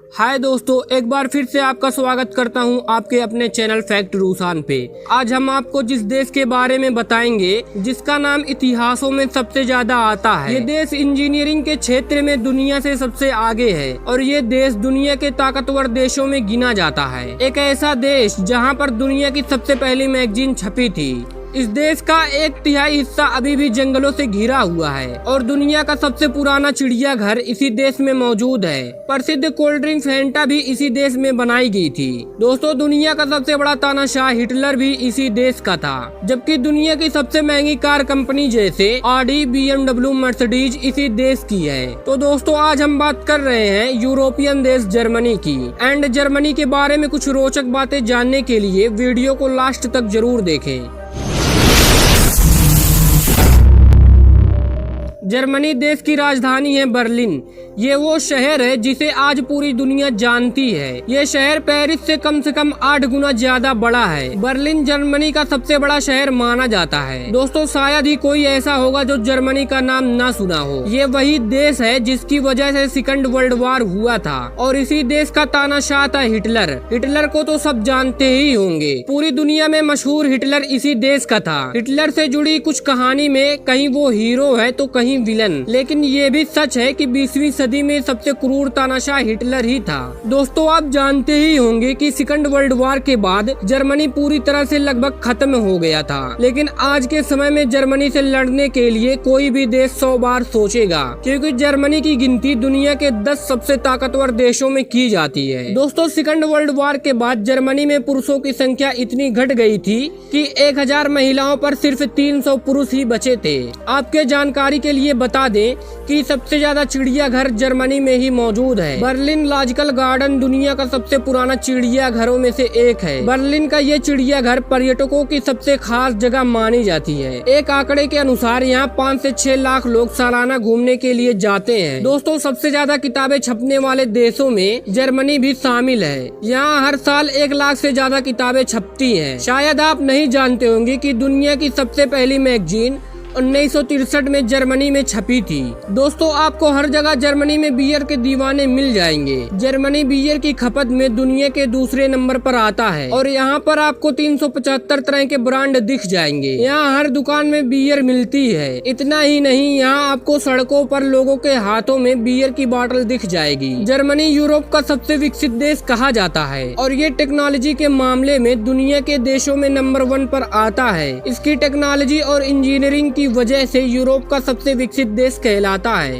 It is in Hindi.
हाय दोस्तों, एक बार फिर से आपका स्वागत करता हूं आपके अपने चैनल फैक्ट रूसान पे। आज हम आपको जिस देश के बारे में बताएंगे जिसका नाम इतिहासों में सबसे ज्यादा आता है। ये देश इंजीनियरिंग के क्षेत्र में दुनिया से सबसे आगे है और ये देश दुनिया के ताकतवर देशों में गिना जाता है। एक ऐसा देश जहां पर दुनिया की सबसे पहली मैगजीन छपी थी। इस देश का 1/3 हिस्सा अभी भी जंगलों से घिरा हुआ है और दुनिया का सबसे पुराना चिड़ियाघर इसी देश में मौजूद है। प्रसिद्ध कोल्ड ड्रिंक फैंटा भी इसी देश में बनाई गई थी। दोस्तों, दुनिया का सबसे बड़ा तानाशाह हिटलर भी इसी देश का था, जबकि दुनिया की सबसे महंगी कार कंपनी जैसे ऑडी, BMW, मर्सिडीज इसी देश की है। तो दोस्तों, आज हम बात कर रहे हैं यूरोपियन देश जर्मनी की। एंड जर्मनी के बारे में कुछ रोचक बातें जानने के लिए वीडियो को लास्ट तक जरूर देखें। जर्मनी देश की राजधानी है बर्लिन। ये वो शहर है जिसे आज पूरी दुनिया जानती है। ये शहर पेरिस से कम 8 गुना ज्यादा बड़ा है। बर्लिन जर्मनी का सबसे बड़ा शहर माना जाता है। दोस्तों, शायद ही कोई ऐसा होगा जो जर्मनी का नाम ना सुना हो। ये वही देश है जिसकी वजह से सेकंड वर्ल्ड वॉर हुआ था और इसी देश का तानाशाह था हिटलर। हिटलर को तो सब जानते ही होंगे। पूरी दुनिया में मशहूर हिटलर इसी देश का था। हिटलर से जुड़ी कुछ कहानी में कहीं वो हीरो है तो कहीं विलन, लेकिन ये भी सच है कि 20वीं सदी में सबसे क्रूर तानाशाह हिटलर ही था। दोस्तों, आप जानते ही होंगे कि सेकंड वर्ल्ड वॉर के बाद जर्मनी पूरी तरह से लगभग खत्म हो गया था, लेकिन आज के समय में जर्मनी से लड़ने के लिए कोई भी देश 100 बार सोचेगा, क्योंकि जर्मनी की गिनती दुनिया के 10 सबसे ताकतवर देशों में की जाती है। दोस्तों, सेकंड वर्ल्ड वॉर के बाद जर्मनी में पुरुषों की संख्या इतनी घट गई थी कि 1000 महिलाओं पर सिर्फ 300 पुरुष ही बचे थे। आपके जानकारी के लिए बता दें कि सबसे ज्यादा चिड़ियाघर जर्मनी में ही मौजूद है। बर्लिन लॉजिकल गार्डन दुनिया का सबसे पुराना चिड़ियाघरों में से एक है। बर्लिन का ये चिड़ियाघर पर्यटकों की सबसे खास जगह मानी जाती है। एक आंकड़े के अनुसार यहाँ 5 से 6 लाख लोग सालाना घूमने के लिए जाते हैं। दोस्तों, सबसे ज्यादा किताबें छपने वाले देशों में जर्मनी भी शामिल है। यहाँ हर साल 1 लाख से ज्यादा किताबें छपती हैं। शायद आप नहीं जानते होंगे कि दुनिया की सबसे पहली मैगजीन 1963 में जर्मनी में छपी थी। दोस्तों, आपको हर जगह जर्मनी में बियर के दीवाने मिल जाएंगे। जर्मनी बियर की खपत में दुनिया के दूसरे नंबर पर आता है और यहाँ पर आपको 375 तरह के ब्रांड दिख जाएंगे। यहाँ हर दुकान में बियर मिलती है। इतना ही नहीं, यहाँ आपको सड़कों पर लोगों के हाथों में बियर की बोतल दिख जाएगी। जर्मनी यूरोप का सबसे विकसित देश कहा जाता है और ये टेक्नोलॉजी के मामले में दुनिया के देशों में नंबर 1 पर आता है। इसकी टेक्नोलॉजी और इंजीनियरिंग की वजह से यूरोप का सबसे विकसित देश कहलाता है।